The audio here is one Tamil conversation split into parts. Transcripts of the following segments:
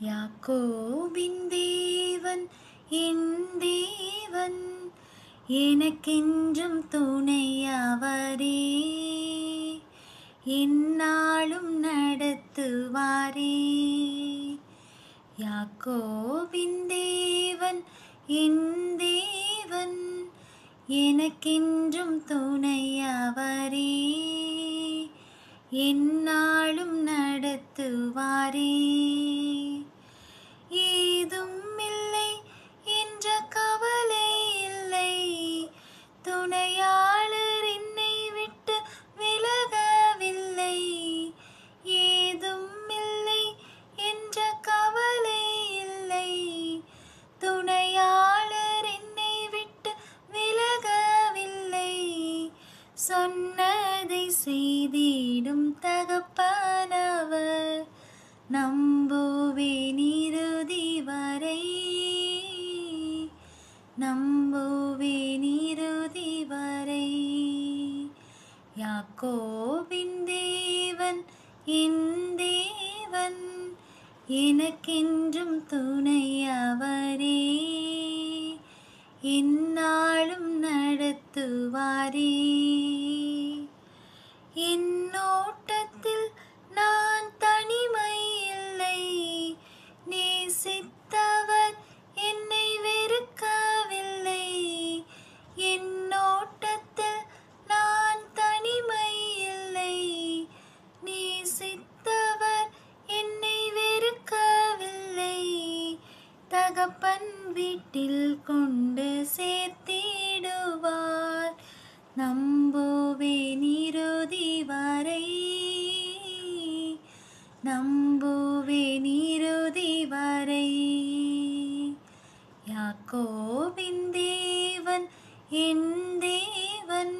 யாக்கோபின் தேவன் என் தேவன், எனக்கென்றும் துணையவரே, எந்நாளும் நடத்துவாரே. யாக்கோபின் தேவன் என் தேவன், எனக்கென்றும் துணையவரே, எந்நாளும் நடத்துவாரே. ஏதும் இல்லை என்ற கவலை இல்லை, துணையாளர் என்னை விட்டு விலகவில்லை. ஏதும் இல்லை என்ற கவலை இல்லை, துணையாளர் என்னை விட்டு விலகவில்லை. சொன்னதை செய்திடும் தகப்பனவர், நம்புவேன் இறுதி வரை, நம்புவேன் இறுதி வரை. யாக்கோபின் தேவன் என் தேவன், எனக்கென்றும் துணையவரே, எந்நாளும் நடத்துவாரே. என் ஓட்டத்தில் நான் தனிமை இல்லை, நேசித்தவர் என்னை வெறுக்கவில்லை. என் ஓட்டத்தில் நான் தனிமை இல்லை, நேசித்தவர் என்னை வெறுக்கவில்லை. தகப்பன் வீட்டில் கொண்டு சேர்த்திடுவார், நம்புவேன் இறுதி வரை, நம்புவேன் இறுதி வரை. யாக்கோபின் தேவன் என் தேவன்,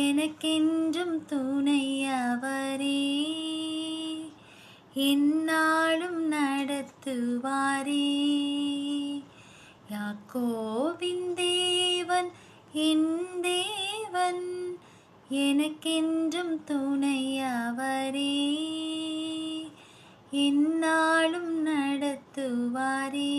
எனக்கென்றும் துணையவரே, எந்நாளும் நடத்துவாரே. யாக்கோபின் தேவன் என் தேவன், எனக்கென்றும் துணையவரே, எந்நாளும் நடத்துவாரே.